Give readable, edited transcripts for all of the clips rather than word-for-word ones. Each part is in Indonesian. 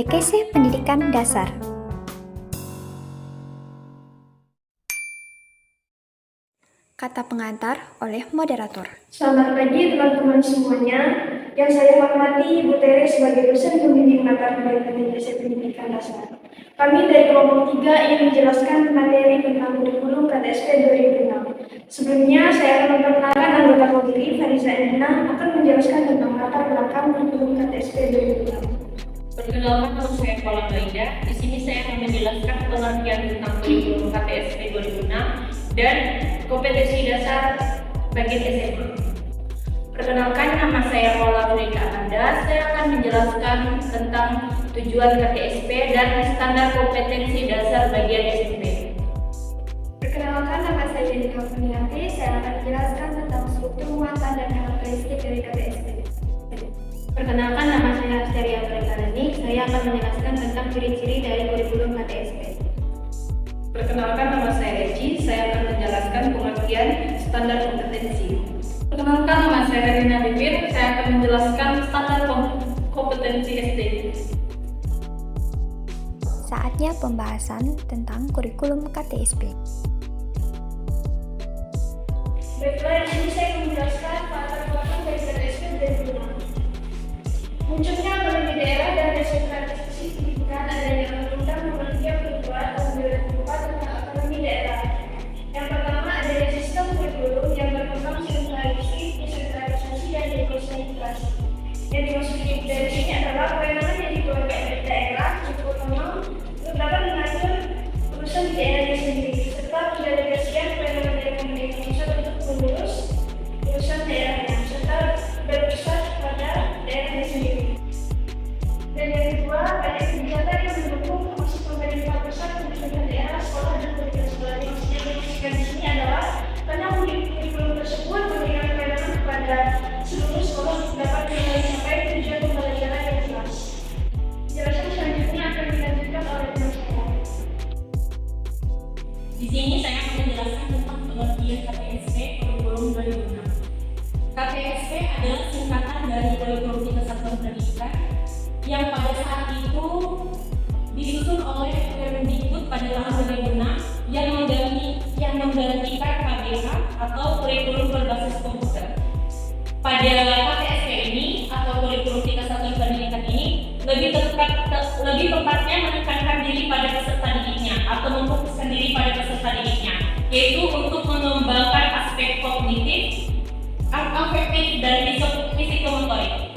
Katekese Pendidikan Dasar. Kata pengantar oleh moderator. Selamat pagi teman-teman semuanya. Yang saya hormati Ibu Tere sebagai dosen pembimbing mata kuliah Katekese Pendidikan Dasar. Kami dari kelompok 3 ingin menjelaskan materi tentang kurikulum KTSP 2006. Sebelumnya saya akan memperkenalkan anggota komite Fariza Edna akan menjelaskan tentang latar belakang kurikulum KTSP 2006. Perkenalkan, nama saya Paula Maida. Di sini saya akan menjelaskan pengertian tentang kurikulum KTSP 2006 dan kompetensi dasar bagian SMA. Perkenalkan, nama saya Paula Frida Anda. Saya akan menjelaskan tentang tujuan KTSP dan standar kompetensi dasar bagian SMP. Perkenalkan, nama saya Jenika Funiati. Saya akan menjelaskan tentang struktur muatan dan karakteristik dari KTSP. Perkenalkan, nama saya Asteria Prekarani. Saya akan menjelaskan tentang ciri-ciri dari kurikulum KTSP. Perkenalkan, nama saya Eci. Saya akan menjelaskan pengertian standar kompetensi. Perkenalkan, nama saya Rina Bibir. Saya akan menjelaskan standar kompetensi SD. Saatnya pembahasan tentang kurikulum KTSP. Baiklah, di sini saya akan menjelaskan latar belakang dari KTSP 2006. Munculnya otonomi daerah dan desentralisasi pendidikan adanya Undang-Undang Nomor 32 Tahun 2004 tentang otonomi daerah. Yang pertama adanya sistem kurikulum yang berkembang desentralisasi dan dekonsentrasi. Yang dimaksud dari sini adalah kewenangan yang dikeluarkan oleh daerah cukup otonom untuk dapat mengatur urusan di daerahnya sendiri, serta mendelegasikan kewenangan dari pemerintah pusat untuk mengurus urusan daerahnya, serta berpusat pada daerahnya sendiri. Dan yang kedua, ada kebijakan yang mendukung termasuk pemerintah pusat, pemerintah daerah, sekolah, dan kurikulum sekolah. Maksudnya yang di sini adalah karena kurikulum tersebut memberikan kewenangan kepada seluruh sekolah untuk dapat mencapai tujuan pembelajaran yang jelas. Penjelasan selanjutnya akan dilanjutkan oleh teman saya. Di sini saya akan menjelaskan tentang pengertian KTSP kurikulum 2006. KTSP adalah singkatan dari Kurikulum Tiga Satuan Pendidikan yang pada saat itu disusun oleh Kemendikbud pada tahun 2006 yang menggantikan KBK atau kurikulum berbasis komputer. Pada KTSP ini atau Kurikulum Tiga Satuan Pendidikan ini lebih tepatnya menekankan diri pada peserta didiknya atau memfokuskan diri pada peserta didiknya, yaitu untuk mengembangkan aspek kognitif, afektif, dan psikomotorik.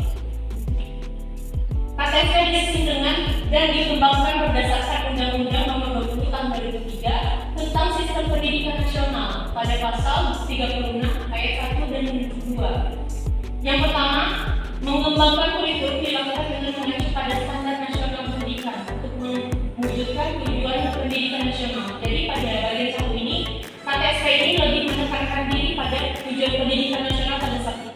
KTSP disusun dengan dan dikembangkan berdasarkan Undang-Undang Nomor 20 Tahun 2003 tentang Sistem Pendidikan Nasional pada pasal 36 ayat 1 dan 2. Yang pertama, mengembangkan kurikulum dilakukan dengan mengacu pada standar nasional pendidikan untuk mewujudkan tujuan pendidikan nasional. Jadi pada bagian satu ini, KTSP ini lebih menekankan diri pada tujuan pendidikan nasional pada saat itu.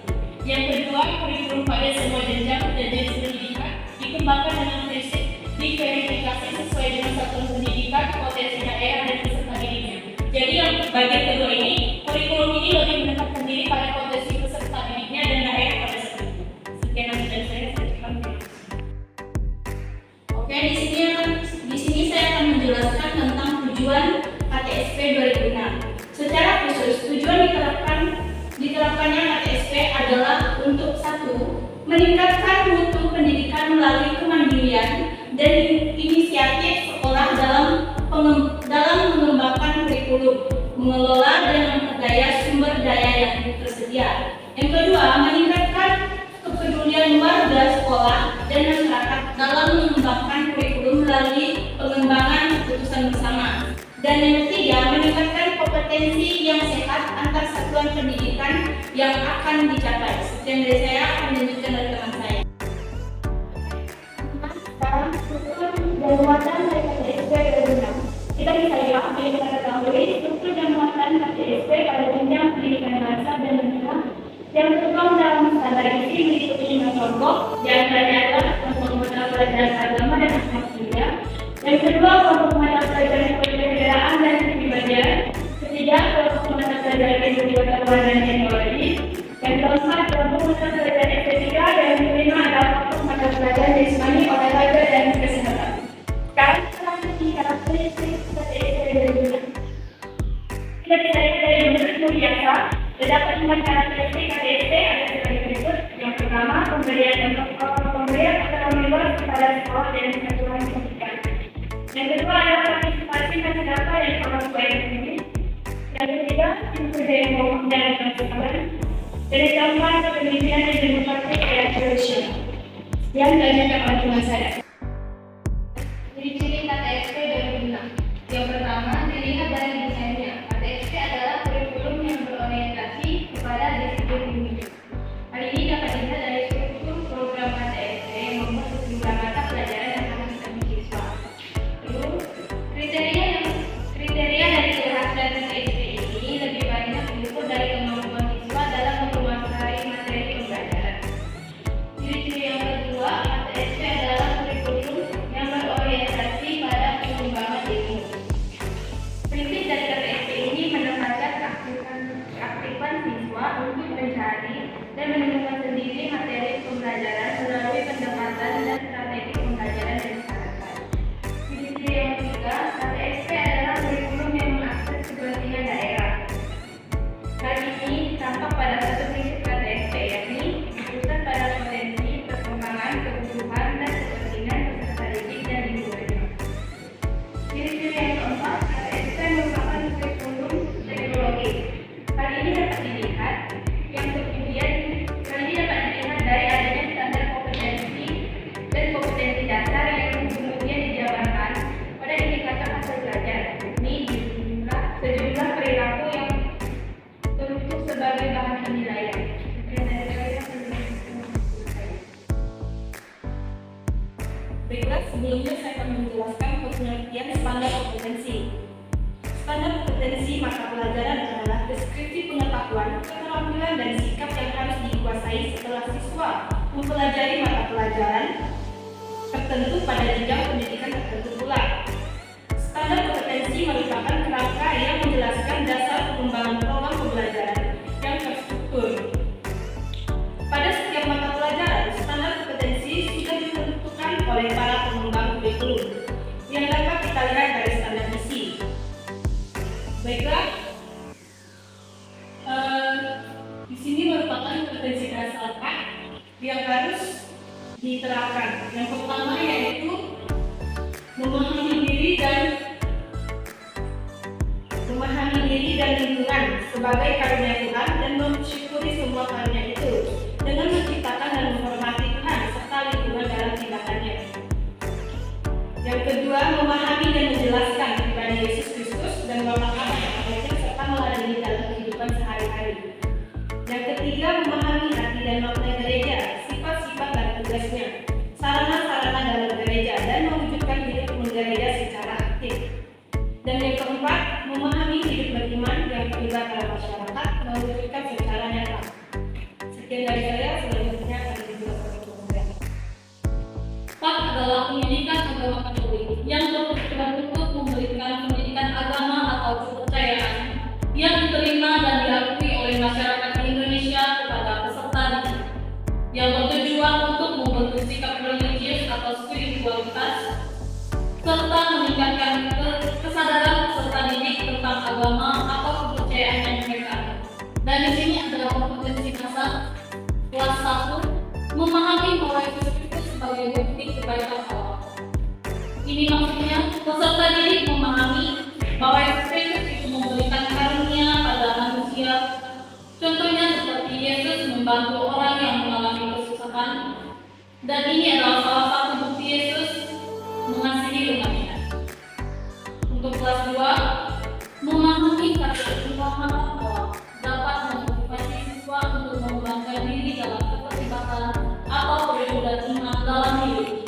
Yang kedua, kurikulum pada semua jenjang dan jenis pendidikan dikembangkan dengan prinsip diverifikasi sesuai dengan satuan pendidikan, potensi daerah, dan peserta didiknya. Jadi yang bagian kedua ini, kurikulum ini lebih mendekatkan diri pada potensi peserta didiknya dan daerah pada saat itu. Sekian dari saya. Oke, di sini saya akan menjelaskan tentang tujuan KTSP 2006. Secara khusus, tujuan diterapkannya KTSP adalah untuk satu, meningkatkan mutu pendidikan melalui kemandirian dan inisiatif sekolah dalam mengembangkan kurikulum, mengelola dan memperdaya sumber daya yang tersedia. Yang kedua, meningkatkan kepedulian warga sekolah dan masyarakat dalam mengembangkan kurikulum melalui pengembangan keputusan bersama. Dan yang ketiga, meningkatkan kompetensi yang sehat antar satuan pendidikan yang akan dicapai. Sekian dari saya, akan dilanjutkan oleh teman saya. Sekarang struktur dan muatan dari KTSP 2006. Kita bisa lihat dari kita ketahui struktur dan muatan KTSP pada jenjang pendidikan dasar dan menengah yang terkembang dalam standar isi meliputi 5 kelompok, di antaranya adalah kelompok mata pelajaran agama dan akhlak mulia. Yang kedua, kelompok mata pelajaran kenegaraan dan kepribadian. Ketiga, kelompok mata pelajaran ilmu pengetahuan dan teknologi. Yang keempat, kelompok mata pelajaran estetika. Dan kelima adalah kelompok mata pelajaran jasmani, olahraga, dan kesehatan. biasa, terdapat 4 karakteristik KTSP ada sebagai berikut. Yang pertama, pemberian otonomi luas kepada sekolah dan kesatuan pendidikan. Yang kedua adalah partisipasi masyarakat dan orang tua yang aktif. Yang ketiga, sumber daya maupun dan transparan. Dan yang keempat, kepemimpinan dan demokrasi yang tradisional. Sekian dari pengakuan saya. Ciri-ciri KTSP 2006. Yang pertama, dilihat dari desainnya. KTSP adalah kurikulum yang berorientasi kepada disiplin ilmu. Hal ini dapat dilihat dari struktur program KTSP yang membuat sejumlah mata pelajaran yang akan ditemui siswa. Terus, kriteria dari keberhasilan KTSP ini lebih banyak diukur dari kemampuan siswa dalam menguasai materi pembelajaran. Ciri-ciri yang kedua, KTSP adalah kurikulum yang berorientasi pada pengembangan ilmu. Prinsip dari KTSP ini menekankan keaktifan siswa untuk mencari dan menemukan sendiri materi pembelajaran melalui pendekatan dan strategi pembelajaran yang disarankan. Ciri-ciri yang ketiga, KTSP adalah kurikulum yang mengakses kepentingan daerah. Hal ini tampak pada satu prinsip KTSP, yakni berpusat pada potensi, perkembangan, kebutuhan, dan kepentingan peserta didik dan lingkungannya. Ciri-ciri yang keempat, KTSP merupakan kurikulum teknologi. Hal ini dapat dilihat dari adanya standar kompetensi dan kompetensi dasar yang kemudian dijabarkan pada indikator hasil belajar, yakni sejumlah perilaku yang teruntuk sebagai bahan penilaian. Baiklah, sebelumnya saya akan menjelaskan pengertian standar kompetensi. Standar kompetensi mata pelajaran adalah deskripsi pengetahuan, keterampilan, dan sikap yang harus dikuasai setelah siswa mempelajari mata pelajaran tertentu pada jenjang pendidikan tertentu pula. Standar kompetensi merupakan kerangka yang menjelaskan dasar pengembangan program pembelajaran yang terstruktur. Pada setiap mata pelajaran, standar kompetensi sudah ditentukan oleh para pengembang kurikulum yang dapat kita lihat dari standar isi. Baiklah, di sini merupakan kompetensi dasar yang harus diterapkan. Yang pertama yaitu memahami diri dan lingkungan sebagai karunia Tuhan dan mensyukuri semua karunia itu dengan menciptakan dan menghormati Tuhan serta lingkungan dalam tindakannya. Yang kedua, memahami dan menjelaskan pribadi Yesus Kristus dan watak apa serta meladeni dalam kehidupan sehari-hari. Yang ketiga, memahami arti dan makna gereja, sifat-sifat dan tugasnya, sarana-sarana dalam gereja, dan mewujudkan hidup menggereja secara aktif. Dan yang keempat, memahami hidup beriman yang terlibat dalam masyarakat, mewujudkan secara nyata. Sekian dari saya, selanjutnya akan dijelaskan oleh Bung. PAK adalah pendidikan agama Katolik yang bertujuan untuk memberikan pendidikan agama atau kepercayaan yang diterima dan diakui oleh masyarakat Indonesia kepada peserta didik, yang bertujuan untuk membentuk sikap religius atau spiritualitas serta meningkatkan kesadaran peserta didik tentang agama atau kepercayaan yang mereka. Dan di sini adalah kompetensi dasar kelas 1, memahami bahwa Yesus Kristus sebagai bukti kebaikan Allah. Ini maksudnya peserta didik memahami bahwa Yesus Kristus itu memberikan karunia pada manusia. Contohnya seperti Yesus membantu orang yang mengalami kesusahan, dan ini adalah salah satu bukti Yesus mengasihi umatnya. Untuk kelas 2, memahami keberpihakan Allah dapat memotivasi siswa untuk mengembangkan diri dalam keterlibatan atau perwujudan iman dalam hidup.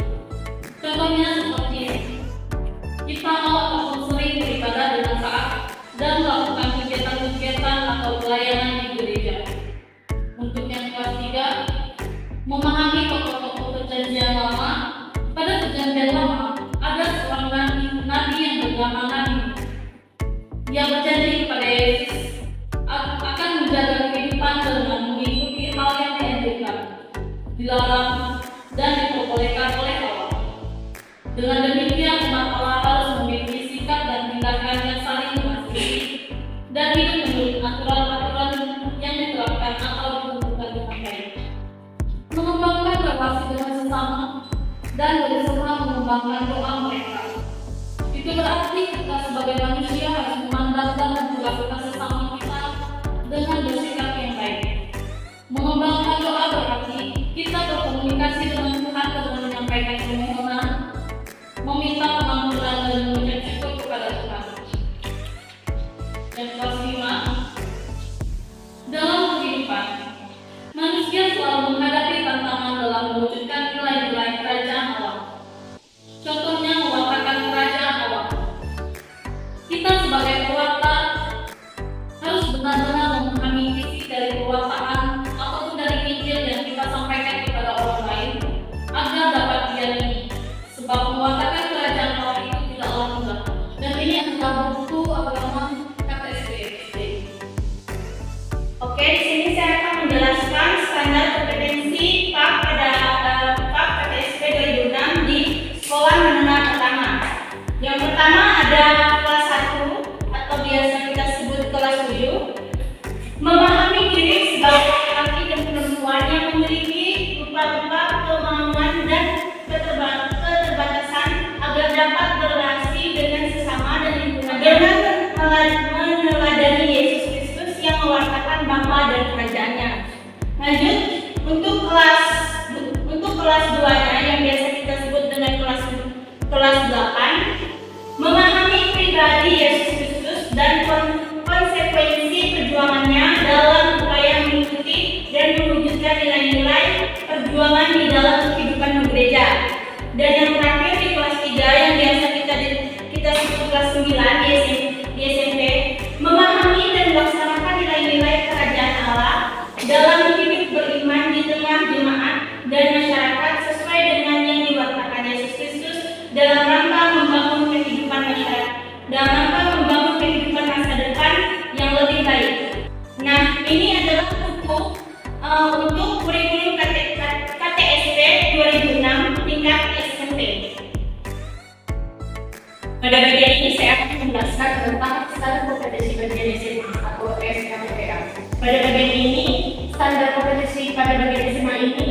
Contohnya seperti kita mau ataupun sering beribadah dengan taat dan melakukan kegiatan-kegiatan atau pelayanan di gereja. Untuk yang kelas 3, memahami tokoh-tokoh perjanjian lama. Pada perjanjian lama ada seorang nabi yang bernama Nabi yang berjanji kepada Yesus akan menjaga kehidupan dengan mengikuti hal yang dianjurkan, dilarang, dan diperbolehkan oleh Allah. Dengan demikian, umat Allah harus memiliki sikap dan tindakan yang saling mengasihi dan hidup menurut aturan dan berusaha mengembangkan doa mereka. Itu berarti kita sebagai manusia harus memandangkan dan melakukan sesama kita dengan bersikap yang baik. Mengembangkan doa berarti kita berkomunikasi dengan Tuhan dengan menyampaikan permohonan, meminta pengampunan dan mengucap syukur kepada Tuhan. Dan kelas 5, dalam kehidupan, manusia selalu menghadapi tantangan dalam mewujudkan nilai-nilai kerajaan Allah. Contohnya mewartakan kerajaan Allah. Kita sebagai pewarta harus benar-benar memahami isi dari pewartaan ataupun dari Injil yang kita sampaikan kepada orang lain agar dapat dijalani. Sebab mewartakan kerajaan Allah itu tidaklah mudah. Dan ini adalah buku agama KTSB. Oke, di sini saya akan menjelaskan standar kompetensi PAK pada PAK KTSP 2006 di sekolah menengah pertama. Yang pertama ada kelas 1 atau biasa kita sebut kelas 7. Memahami diri sebagai laki dan perempuan yang memiliki rupa-rupa kemauan dan keterbatasan agar dapat berrelasi dengan sesama dan lingkungan dengan meneladani Yesus Kristus yang mewartakan Bapa dan kerajaannya. Lanjut, untuk kelas 2-nya yang biasa kita sebut dengan kelas 8, memahami pribadi Yesus Kristus dan konsekuensi perjuangannya dalam upaya mengikuti dan mewujudkan nilai-nilai perjuangan di dalam kehidupan gereja. Dan yang terakhir di kelas 3 yang biasa kita sebut kelas 9 di SMP, memahami dan melaksanakan nilai-nilai kerajaan Allah dalam hidup beriman di tengah jemaat dan masyarakat sesuai dengan yang diwartakan Yesus Kristus dalam rangka membangun kehidupan masyarakat, dalam rangka membangun kehidupan masa depan yang lebih baik. Nah, ini adalah buku untuk kurikulum KTSP 2006 tingkat SMP. Pada bagian ini saya akan menjelaskan tentang standar kompetensi bagian SMA atau SKPPA. Pada bagian ini, standar kompetensi pada bagian SMA ini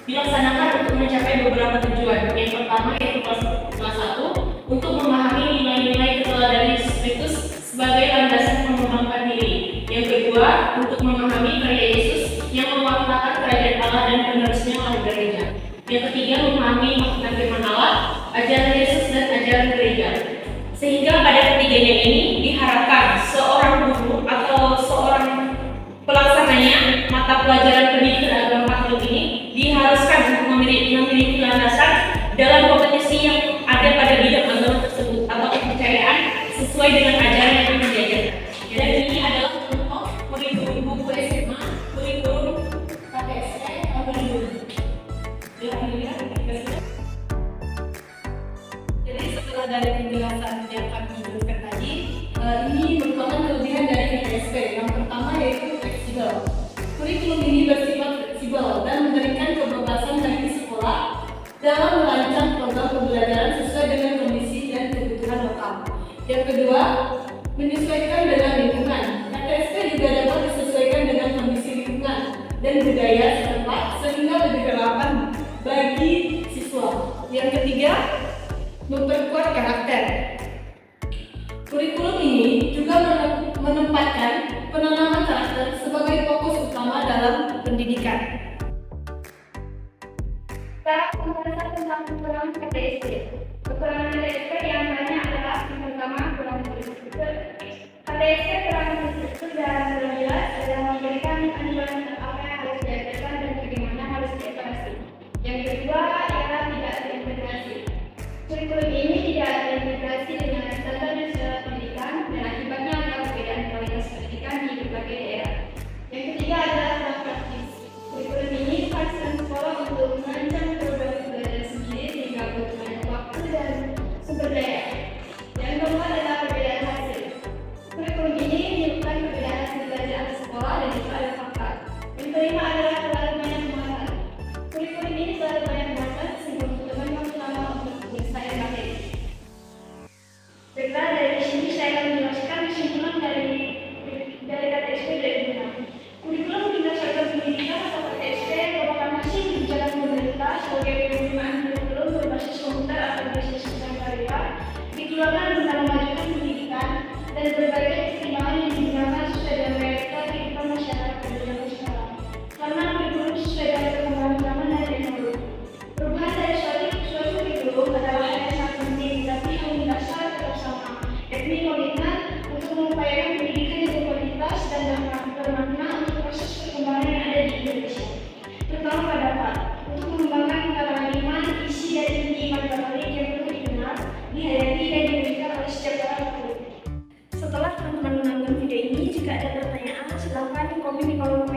dilaksanakan untuk mencapai beberapa tujuan. Yang pertama yaitu kelas 1 untuk memahami nilai-nilai keteladanan Yesus Kristus sebagai landasan mengembangkan diri. Yang kedua, untuk memahami karya Yesus yang mewartakan kerajaan Allah dan penerusnya oleh gereja. Yang ketiga, memahami makna firman Allah, ajaran Yesus dan ajaran gereja. Sehingga pada ketiganya ini diharapkan seorang guru atau seorang pelaksananya mata pelajaran pendidikan agama Katolik ini diharuskan untuk memiliki landasan dalam kompetisi yang ada pada bidang agama tersebut atau kepercayaan sesuai dengan ajaran yang diajarkan. Dan ini adalah contoh kurikulum buku SMA, kurikulum KTSP tahun 2000. Jadi setelah dari penjelasan yang kami berikan tadi, ini merupakan kelebihan dari KTSP. Yang pertama yaitu fleksibel. Kurikulum ini bersifat fleksibel dan memberikan kebebasan bagi sekolah dalam merancang program pembelajaran sesuai dengan kondisi dan kebutuhan lokal. Yang kedua, menyesuaikan dengan lingkungan. KTSP juga dapat disesuaikan dengan kondisi lingkungan dan budaya setempat sehingga lebih relevan bagi siswa. Yang ketiga, memperkuat karakter. Kurikulum ini juga menempatkan penanaman karakter sebagai fokus utama dalam pendidikan. Cara pembahasan tentang kekurangan KTSP. Kekurangan KTSP yang banyak adalah yang pertama kurang terstruktur. KTSP kurang terstruktur dan kurang jelas dalam memberikan anjuran tentang apa yang harus diajarkan dan bagaimana harus dievaluasi. Yang kedua ialah tidak terintegrasi. Kurikulum ini tidak terintegrasi dengan standar nasional pendidikan dan akibatnya ada perbedaan kualitas pendidikan di berbagai daerah. Yang ketiga adalah kurang praktis. Kurikulum ini dipaksakan sekolah untuk merancang program belajar sendiri sehingga butuh banyak waktu dan sumber daya. Yang keempat adalah perbedaan hasil. Kurikulum ini menyebabkan perbedaan hasil belajar antar sekolah dan itu ada fakta. Yang kelima adalah terlalu banyak muatan. Kurikulum ini terlalu banyak muatan sehingga teman-teman harus lama untuk menyelesaikan materi. Baiklah, dari sini saya akan menjelaskan kesimpulan dari KTSP ada pertanyaan, silahkan komen di kolom